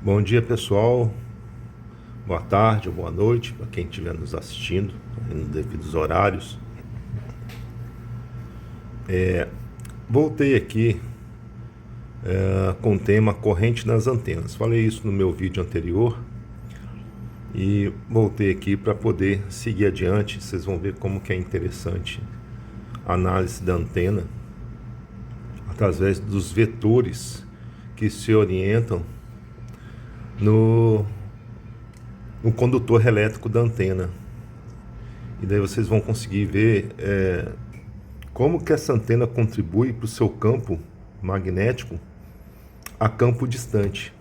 Bom dia, pessoal. Boa tarde ou boa noite para quem estiver nos assistindo nos devidos horários. Voltei aqui com o tema corrente nas antenas. Falei isso no meu vídeo anterior e voltei aqui para poder seguir adiante. Vocês vão ver como que é interessante a análise da antena através dos vetores que se orientam no condutor elétrico da antena. E daí vocês vão conseguir ver como que essa antena contribui para o seu campo magnético a campo distante,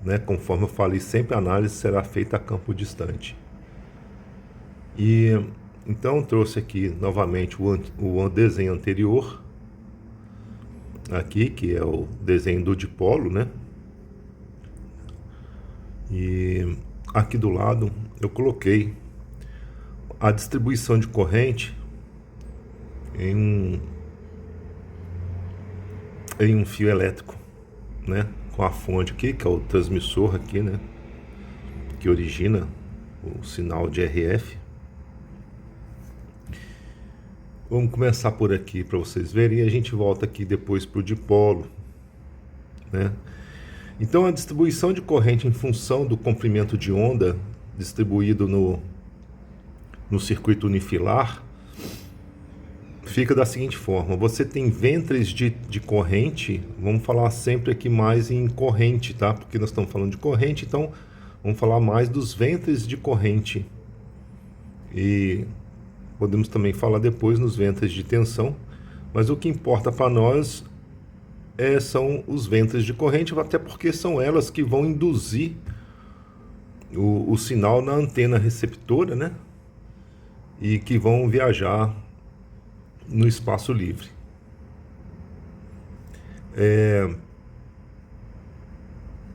né? Conforme eu falei, sempre a análise será feita a campo distante. E então eu trouxe aqui novamente o desenho anterior, aqui, que é o desenho do dipolo, né? E aqui do lado eu coloquei a distribuição de corrente em um fio elétrico, né? Com a fonte aqui, que é o transmissor aqui, né? Que origina o sinal de RF. Vamos começar por aqui para vocês verem e a gente volta aqui depois para o dipolo, né? Então a distribuição de corrente em função do comprimento de onda distribuído no circuito unifilar fica da seguinte forma: você tem ventres de corrente. Vamos falar sempre aqui mais em corrente, tá? Porque nós estamos falando de corrente, então vamos falar mais dos ventres de corrente. E podemos também falar depois nos ventres de tensão, mas o que importa para nós são os ventres de corrente, até porque são elas que vão induzir o sinal na antena receptora, né? E que vão viajar no espaço livre.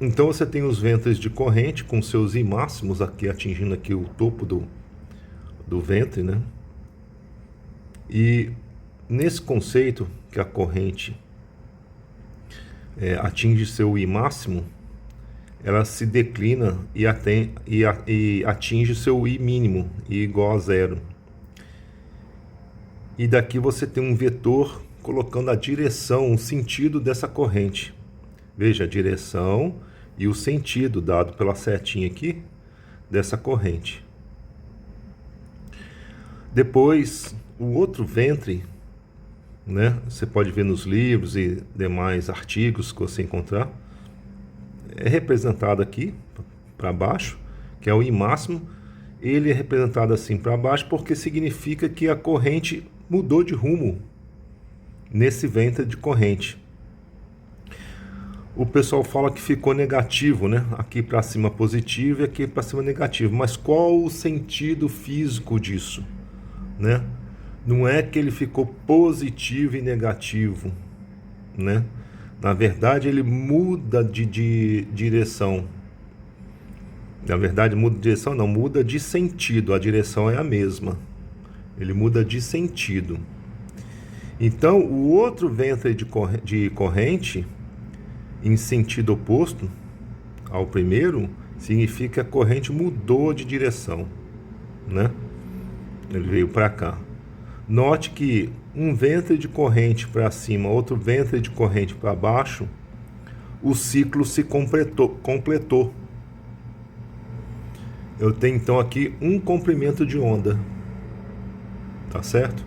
Então você tem os ventres de corrente com seus I máximos aqui, atingindo aqui o topo do ventre, né? E nesse conceito que a corrente atinge seu I máximo, ela se declina e atinge seu I mínimo, I igual a zero. E daqui você tem um vetor colocando a direção, o sentido dessa corrente. Veja a direção e o sentido dado pela setinha aqui dessa corrente. Depois, o outro ventre, né? Você pode ver nos livros e demais artigos que você encontrar, é representado aqui para baixo, que é o I máximo. Ele é representado assim para baixo porque significa que a corrente mudou de rumo nesse ventre de corrente. O pessoal fala que ficou negativo, né? Aqui para cima positivo e aqui para cima negativo. Mas qual o sentido físico disso, né? Não é que ele ficou positivo e negativo, né? Na verdade, ele muda de direção. Na verdade, muda de direção, não, muda de sentido. A direção é a mesma. Ele muda de sentido. Então, o outro ventre de corrente, em sentido oposto ao primeiro, significa que a corrente mudou de direção, né? Ele veio para cá. Note que um ventre de corrente para cima, outro ventre de corrente para baixo, o ciclo se completou. Eu tenho então aqui um comprimento de onda, tá certo?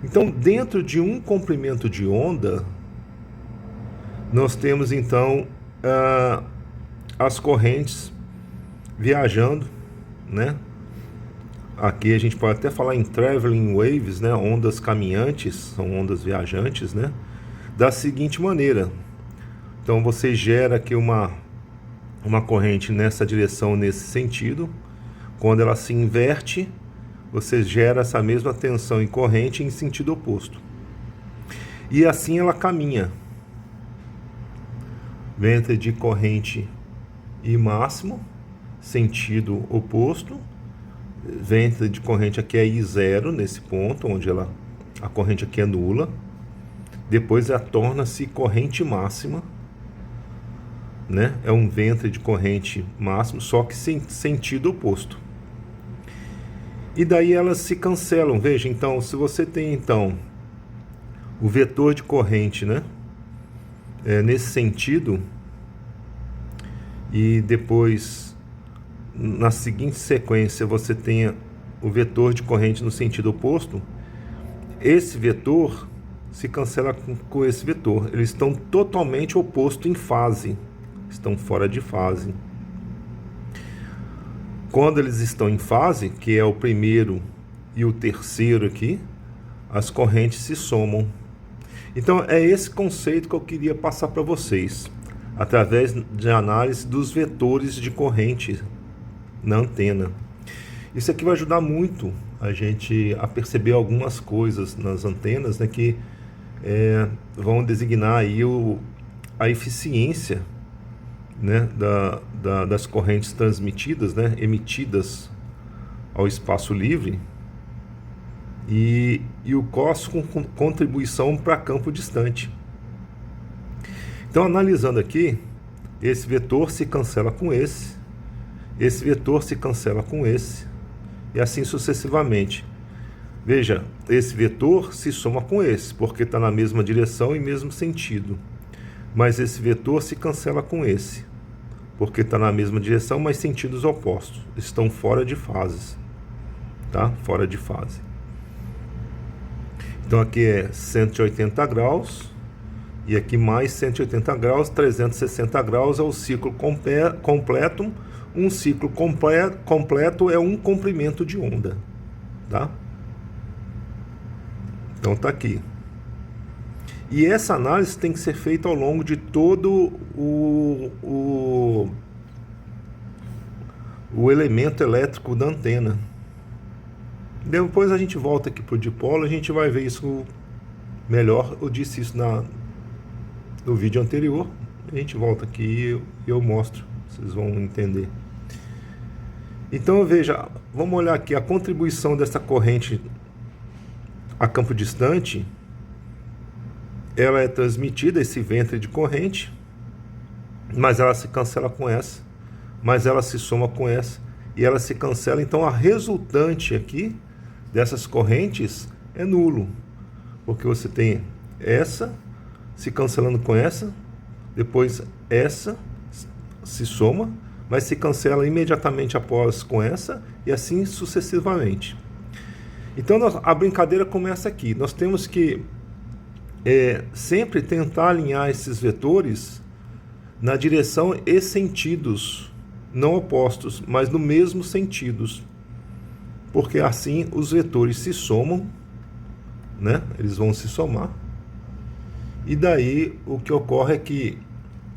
Então, dentro de um comprimento de onda, nós temos então as correntes viajando, né? Aqui a gente pode até falar em traveling waves, né? Ondas caminhantes, são ondas viajantes, né? Da seguinte maneira. Então você gera aqui uma corrente nessa direção, nesse sentido. Quando ela se inverte, você gera essa mesma tensão em corrente em sentido oposto. E assim ela caminha. Ventre de corrente I máximo, sentido oposto. Ventre de corrente aqui é I0, nesse ponto, onde a corrente aqui é nula. Depois ela torna-se corrente máxima. né? É um ventre de corrente máximo, só que sem sentido oposto. E daí elas se cancelam. Veja, então, se você tem então o vetor de corrente, né? Nesse sentido, e depois na seguinte sequência você tenha o vetor de corrente no sentido oposto, esse vetor se cancela com esse vetor. Eles estão totalmente opostos em fase, estão fora de fase. Quando eles estão em fase, que é o primeiro e o terceiro aqui, as correntes se somam. Então é esse conceito que eu queria passar para vocês, através de análise dos vetores de corrente na antena. Isso aqui vai ajudar muito a gente a perceber algumas coisas nas antenas, né, que vão designar aí a eficiência, né, das correntes transmitidas, né, emitidas ao espaço livre, e o cos com contribuição para campo distante. Então, analisando aqui, esse vetor se cancela com esse vetor se cancela com esse, e assim sucessivamente. Veja, esse vetor se soma com esse, porque está na mesma direção e mesmo sentido. Mas esse vetor se cancela com esse, porque está na mesma direção, mas sentidos opostos. Estão fora de fases, tá? Fora de fase. Então aqui é 180 graus, e aqui mais 180 graus, 360 graus é o ciclo completo. Um ciclo completo é um comprimento de onda, tá? Então tá aqui. E essa análise tem que ser feita ao longo de todo o elemento elétrico da antena. Depois a gente volta aqui para o dipolo, a gente vai ver isso melhor. Eu disse isso no vídeo anterior. A gente volta aqui e eu mostro, vocês vão entender. Então veja, vamos olhar aqui a contribuição dessa corrente a campo distante. Ela é transmitida, esse ventre de corrente, mas ela se cancela com essa, mas ela se soma com essa, e ela se cancela. Então a resultante aqui dessas correntes é nulo, porque você tem essa se cancelando com essa, depois essa se soma, mas se cancela imediatamente após com essa, e assim sucessivamente. Então a brincadeira começa aqui. Nós temos que sempre tentar alinhar esses vetores na direção e sentidos, não opostos, mas no mesmo sentidos, porque assim os vetores se somam, né? Eles vão se somar, e daí o que ocorre é que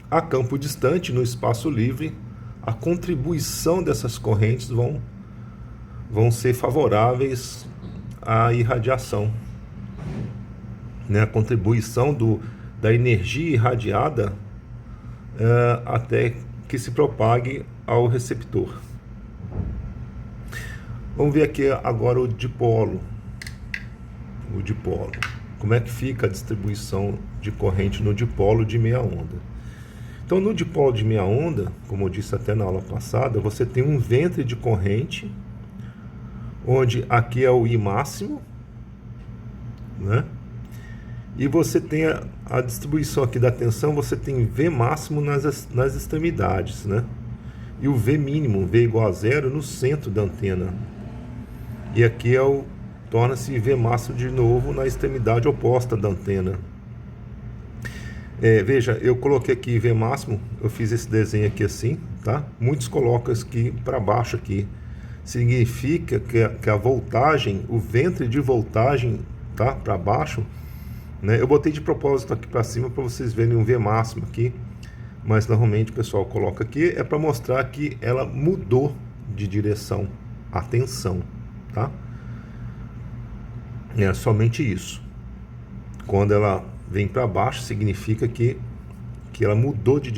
a campo distante, no espaço livre, a contribuição dessas correntes vão ser favoráveis à irradiação, né? A contribuição da energia irradiada até que se propague ao receptor. Vamos ver aqui agora o dipolo. O dipolo. Como é que fica a distribuição de corrente no dipolo de meia onda? Então, no dipolo de meia onda, como eu disse até na aula passada, você tem um ventre de corrente, onde aqui é o I máximo, né? E você tem a distribuição aqui da tensão, você tem V máximo nas extremidades, né? E o V mínimo, V igual a zero, no centro da antena. E aqui torna-se V máximo de novo na extremidade oposta da antena. Veja, eu coloquei aqui V máximo, eu fiz esse desenho aqui assim, tá? Muitos colocam aqui para baixo aqui. Significa que a voltagem, o ventre de voltagem, tá? Para baixo, né? Eu botei de propósito aqui para cima para vocês verem um V máximo aqui, mas normalmente o pessoal coloca aqui, é para mostrar que ela mudou de direção, a tensão, tá? É somente isso. Quando ela vem para baixo, significa que ela mudou de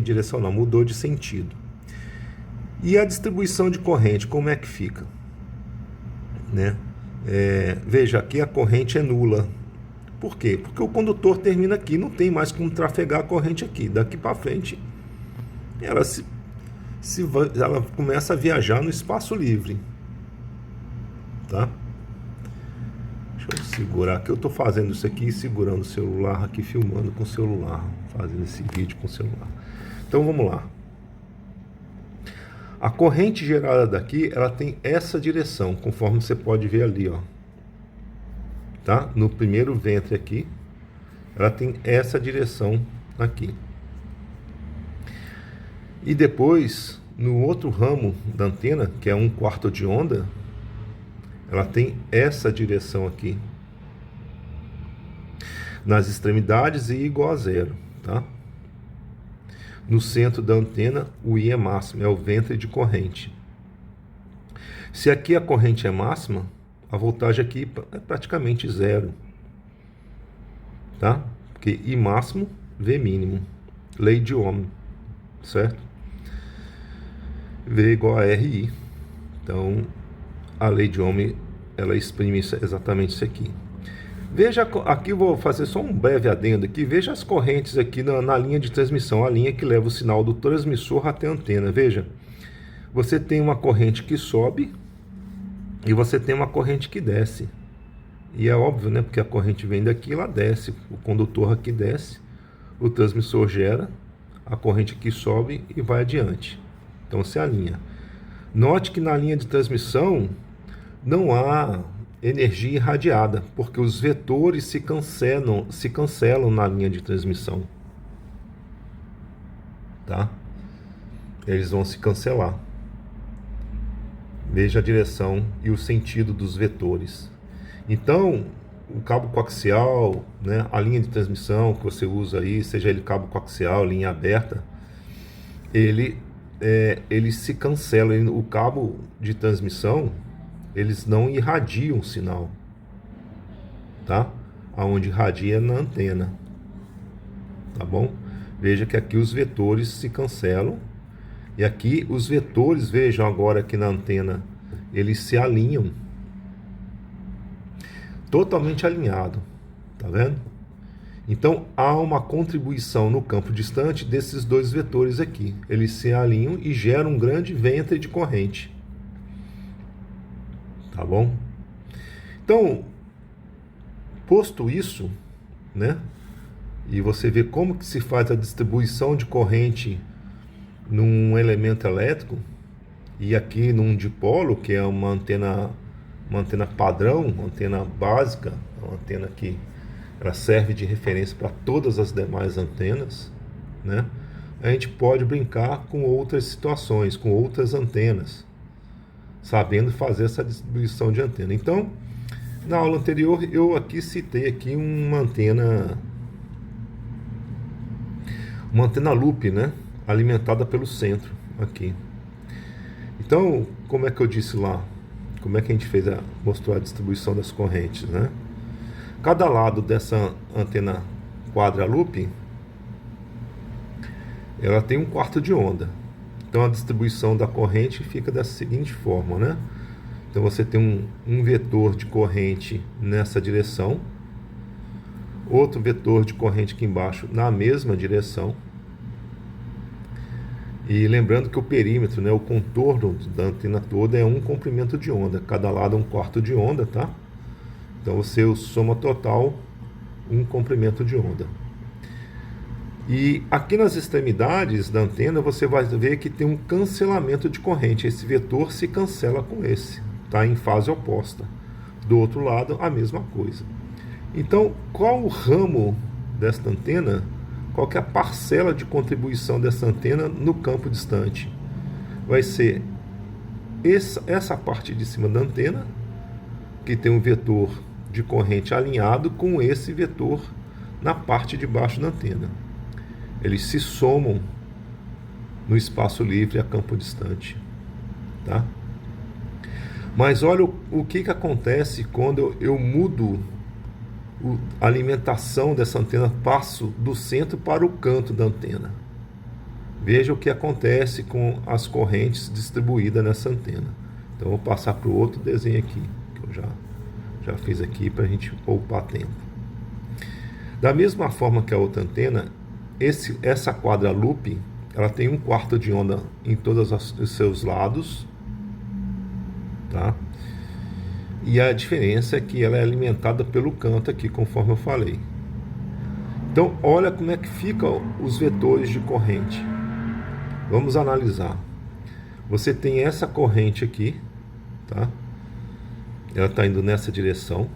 direção, não, mudou de sentido. E a distribuição de corrente, como é que fica? Né? Veja, aqui a corrente é nula, Por quê? Porque o condutor termina aqui, não tem mais como trafegar a corrente aqui. Daqui para frente, ela ela começa a viajar no espaço livre, tá? Deixa eu segurar aqui. Eu estou fazendo isso aqui, segurando o celular aqui, filmando com o celular, fazendo esse vídeo com o celular. Então vamos lá. A corrente gerada daqui, ela tem essa direção, conforme você pode ver ali, ó. Tá? No primeiro ventre aqui, ela tem essa direção aqui. E depois, no outro ramo da antena, que é 1/4 de onda, ela tem essa direção aqui. Nas extremidades, I igual a 0, tá? No centro da antena, o I é máximo, é o ventre de corrente. Se aqui a corrente é máxima, a voltagem aqui é praticamente 0, tá? Porque I máximo, V mínimo, lei de Ohm, certo? V igual a RI. Então, a lei de Ohm, ela exprime exatamente isso aqui. Veja, aqui eu vou fazer só um breve adendo aqui. Veja as correntes aqui na linha de transmissão, a linha que leva o sinal do transmissor até a antena. Veja, você tem uma corrente que sobe e você tem uma corrente que desce. E é óbvio, né? Porque a corrente vem daqui, ela desce, o condutor aqui desce, o transmissor gera, a corrente aqui sobe e vai adiante. Então você alinha. Note que na linha de transmissão não há energia irradiada, porque os vetores se cancelam na linha de transmissão, tá? Eles vão se cancelar. Veja a direção e o sentido dos vetores. Então, o cabo coaxial, né, a linha de transmissão que você usa aí, seja ele cabo coaxial, linha aberta, ele se cancela. O cabo de transmissão, eles não irradiam o sinal, tá? Aonde irradia é na antena, tá bom? Veja que aqui os vetores se cancelam, e aqui os vetores, vejam agora aqui na antena, eles se alinham, totalmente alinhado, tá vendo? Então há uma contribuição no campo distante desses dois vetores aqui, eles se alinham e geram um grande ventre de corrente. Tá bom? Então, posto isso, né? E você vê como que se faz a distribuição de corrente num elemento elétrico, e aqui num dipolo, que é uma antena padrão, uma antena básica, uma antena que ela serve de referência para todas as demais antenas, né? A gente pode brincar com outras situações, com outras antenas, sabendo fazer essa distribuição de antena. Então, na aula anterior, eu aqui citei aqui uma antena loop, né? Alimentada pelo centro, aqui. Então, como é que eu disse lá? Como é que a gente mostrou a distribuição das correntes, né? Cada lado dessa antena quadra loop, ela tem 1/4 de onda. Então a distribuição da corrente fica da seguinte forma, né? Então você tem um vetor de corrente nessa direção, outro vetor de corrente aqui embaixo na mesma direção. E lembrando que o perímetro, né, o contorno da antena toda é um comprimento de onda, cada lado é 1/4 de onda, tá? Então você soma total um comprimento de onda. E aqui nas extremidades da antena você vai ver que tem um cancelamento de corrente. Esse vetor se cancela com esse, tá? Em fase oposta. Do outro lado, a mesma coisa. Então, qual o ramo desta antena? Qual que é a parcela de contribuição dessa antena no campo distante? Vai ser essa parte de cima da antena, que tem um vetor de corrente alinhado com esse vetor na parte de baixo da antena. Eles se somam no espaço livre a campo distante, tá? Mas olha o que acontece quando eu mudo a alimentação dessa antena, passo do centro para o canto da antena. Veja o que acontece com as correntes distribuídas nessa antena. Então eu vou passar para o outro desenho aqui, que eu já fiz aqui para a gente poupar tempo. Da mesma forma que a outra antena, essa quadra loop, ela tem 1/4 de onda em todos os seus lados, tá? E a diferença é que ela é alimentada pelo canto aqui, conforme eu falei. Então, olha como é que ficam os vetores de corrente. Vamos analisar. Você tem essa corrente aqui, tá? Ela está indo nessa direção.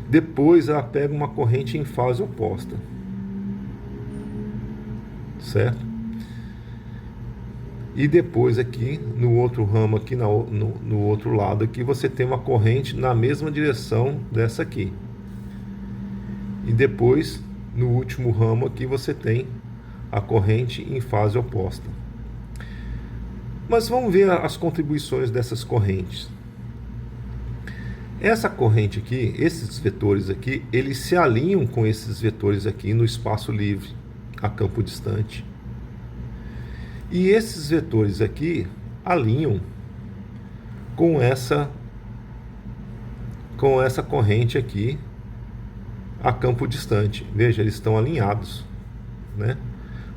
Depois ela pega uma corrente em fase oposta, certo? E depois aqui, no outro ramo aqui, no outro lado aqui, você tem uma corrente na mesma direção dessa aqui. E depois, no último ramo aqui, você tem a corrente em fase oposta. Mas vamos ver as contribuições dessas correntes. Essa corrente aqui, esses vetores aqui, eles se alinham com esses vetores aqui no espaço livre, a campo distante. E esses vetores aqui alinham com essa corrente aqui a campo distante. Veja, eles estão alinhados, né?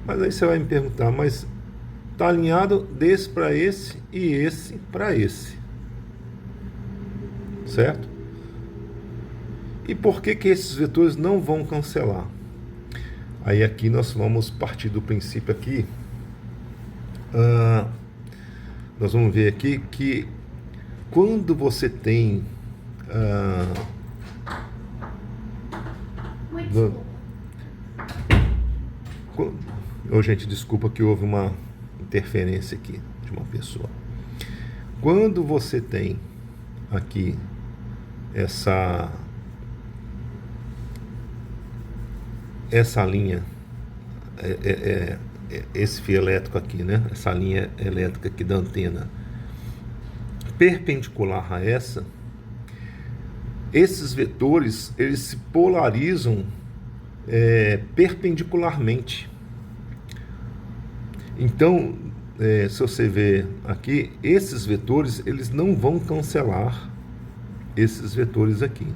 Mas aí você vai me perguntar, mas está alinhado desse para esse e esse para esse, certo? E por que esses vetores não vão cancelar? Aí aqui nós vamos partir do princípio aqui. Nós vamos ver aqui que quando você tem gente, desculpa que houve uma interferência aqui de uma pessoa. Quando você tem aqui essa linha, esse fio elétrico aqui, né? Essa linha elétrica aqui da antena perpendicular a essa, esses vetores, eles se polarizam perpendicularmente. Então, se você ver aqui, esses vetores, eles não vão cancelar esses vetores aqui.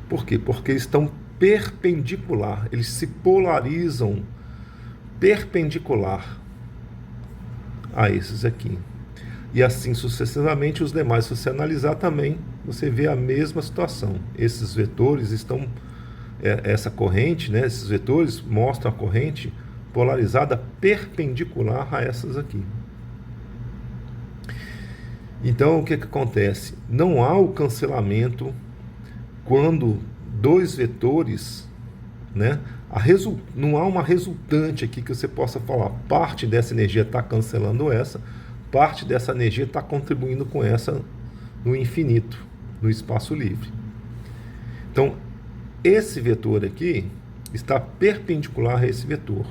Por quê? Porque eles estão perpendicular, eles se polarizam perpendicular a esses aqui. E assim sucessivamente os demais. Se você analisar também, você vê a mesma situação. Esses vetores estão, essa corrente, né, esses vetores mostram a corrente polarizada perpendicular a essas aqui. Então, o que acontece? Não há o cancelamento quando dois vetores, né, não há uma resultante aqui que você possa falar, parte dessa energia está cancelando essa, parte dessa energia está contribuindo com essa no infinito, no espaço livre. Então, esse vetor aqui está perpendicular a esse vetor.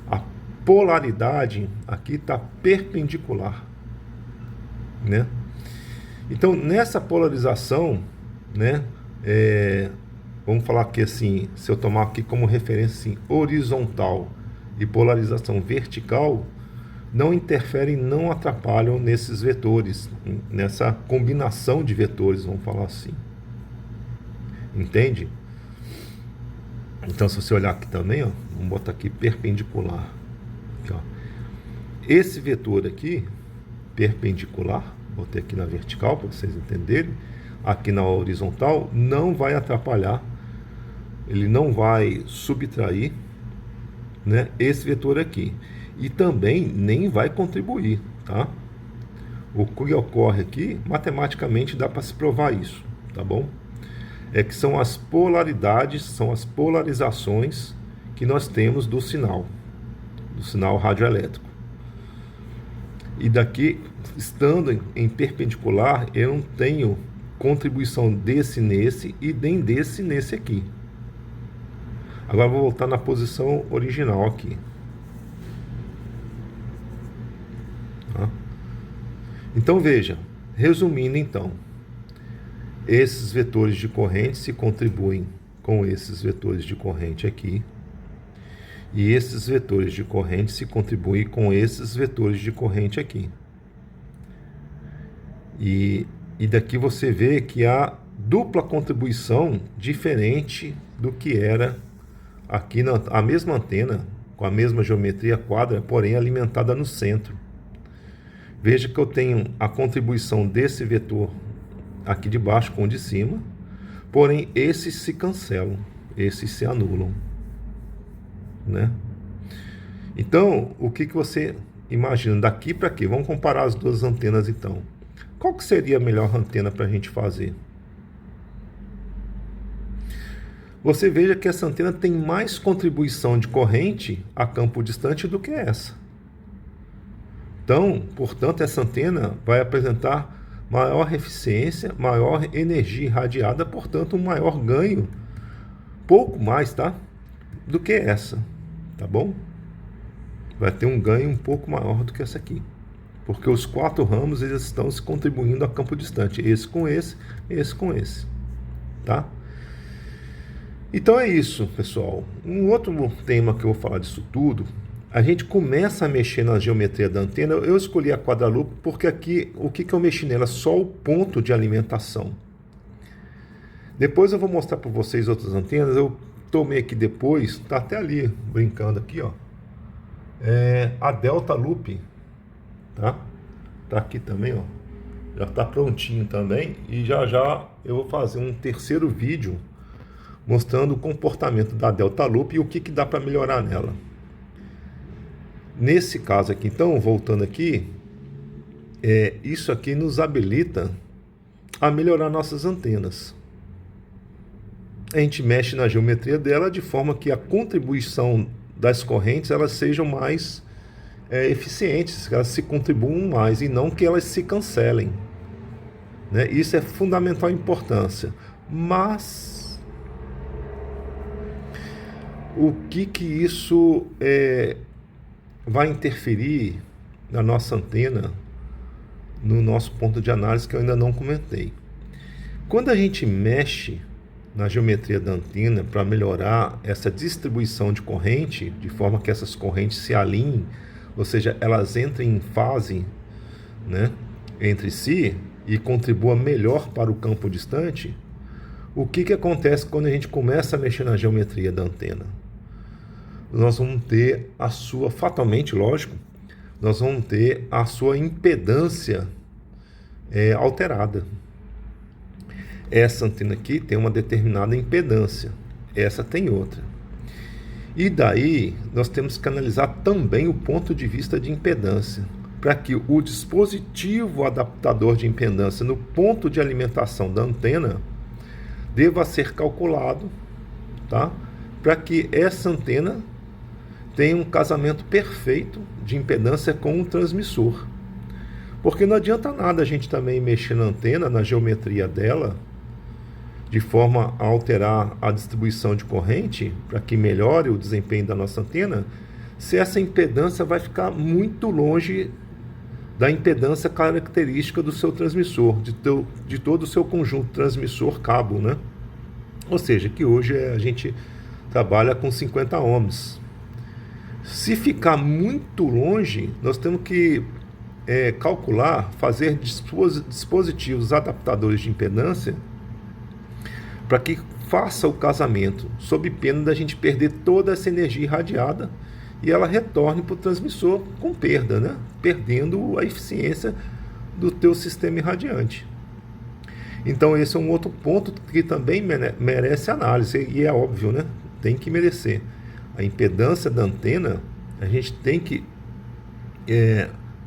A polaridade aqui está perpendicular, né? Então, nessa polarização, né, vamos falar aqui assim, se eu tomar aqui como referência assim, horizontal e polarização vertical, não interferem, não atrapalham nesses vetores, nessa combinação de vetores, vamos falar assim. Entende? Então, se você olhar aqui também, ó, vamos botar aqui perpendicular. Aqui, ó. Esse vetor aqui, perpendicular, botei aqui na vertical para vocês entenderem, aqui na horizontal, não vai atrapalhar, ele não vai subtrair, né, esse vetor aqui. E também nem vai contribuir, tá? O que ocorre aqui, matematicamente dá para se provar isso, tá bom? É que são as polaridades, são as polarizações que nós temos do sinal radioelétrico. E daqui, estando em perpendicular, eu não tenho contribuição desse nesse e nem desse nesse aqui. Agora vou voltar na posição original aqui. Então veja, resumindo então, esses vetores de corrente se contribuem com esses vetores de corrente aqui, e esses vetores de corrente se contribuem com esses vetores de corrente aqui. E daqui você vê que há dupla contribuição diferente do que era aqui a mesma antena, com a mesma geometria quadra, porém alimentada no centro. Veja que eu tenho a contribuição desse vetor aqui de baixo com o de cima, porém esses se cancelam, esses se anulam, né? Então, o que você imagina daqui para aqui? Vamos comparar as duas antenas então. Qual que seria a melhor antena para a gente fazer? Você veja que essa antena tem mais contribuição de corrente a campo distante do que essa. Então, portanto, essa antena vai apresentar maior eficiência, maior energia irradiada, portanto, um maior ganho, pouco mais, tá? Do que essa, tá bom? Vai ter um ganho um pouco maior do que essa aqui. Porque os 4 ramos, eles estão se contribuindo a campo distante. Esse com esse com esse, tá? Então é isso, pessoal. Um outro tema que eu vou falar disso tudo, a gente começa a mexer na geometria da antena. Eu escolhi a quadra-lupo porque aqui, o que eu mexi nela? Só o ponto de alimentação. Depois eu vou mostrar para vocês outras antenas. Eu tomei aqui depois, tá até ali, brincando aqui, ó. A Delta Loop, tá? Tá aqui também, ó. Já tá prontinho também. E já eu vou fazer um terceiro vídeo mostrando o comportamento da Delta Loop e o que dá para melhorar nela. Nesse caso aqui, então, voltando aqui, isso aqui nos habilita a melhorar nossas antenas. A gente mexe na geometria dela de forma que a contribuição das correntes elas sejam mais eficientes, que elas se contribuam mais e não que elas se cancelem, né? Isso é fundamental importância. Mas o que isso vai interferir na nossa antena, no nosso ponto de análise que eu ainda não comentei? Quando a gente mexe na geometria da antena para melhorar essa distribuição de corrente, de forma que essas correntes se alinhem, ou seja, elas entrem em fase, né, entre si e contribuam melhor para o campo distante, o que acontece quando a gente começa a mexer na geometria da antena? Nós vamos ter a sua, fatalmente, lógico, nós vamos ter a sua impedância alterada. Essa antena aqui tem uma determinada impedância, essa tem outra. E daí nós temos que analisar também o ponto de vista de impedância, para que o dispositivo adaptador de impedância no ponto de alimentação da antena deva ser calculado, tá? Para que essa antena tenha um casamento perfeito de impedância com o transmissor. Porque não adianta nada a gente também mexer na antena, na geometria dela, de forma a alterar a distribuição de corrente para que melhore o desempenho da nossa antena, se essa impedância vai ficar muito longe da impedância característica do seu transmissor, de todo o seu conjunto transmissor-cabo, né? Ou seja, que hoje a gente trabalha com 50 ohms. Se ficar muito longe, nós temos que calcular, fazer dispositivos adaptadores de impedância para que faça o casamento, sob pena da gente perder toda essa energia irradiada e ela retorne para o transmissor com perda, né? Perdendo a eficiência do teu sistema irradiante. Então esse é um outro ponto que também merece análise, e é óbvio, né? Tem que merecer. A impedância da antena, a gente tem que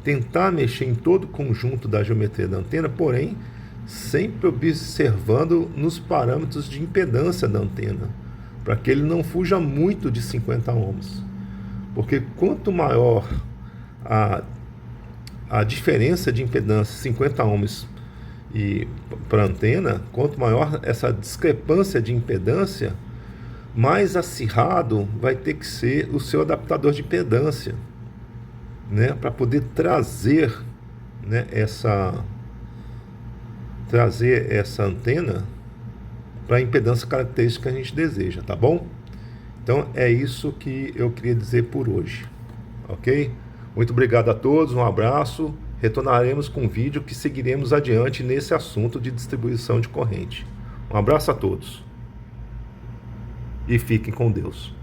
tentar mexer em todo o conjunto da geometria da antena, porém sempre observando nos parâmetros de impedância da antena, para que ele não fuja muito de 50 ohms. Porque quanto maior a diferença de impedância, 50 ohms para a antena, quanto maior essa discrepância de impedância, mais acirrado vai ter que ser o seu adaptador de impedância, né, para poder trazer, né, essa antena para a impedância característica que a gente deseja, tá bom? Então é isso que eu queria dizer por hoje, ok? Muito obrigado a todos, um abraço. Retornaremos com um vídeo que seguiremos adiante nesse assunto de distribuição de corrente. Um abraço a todos. e fiquem com Deus.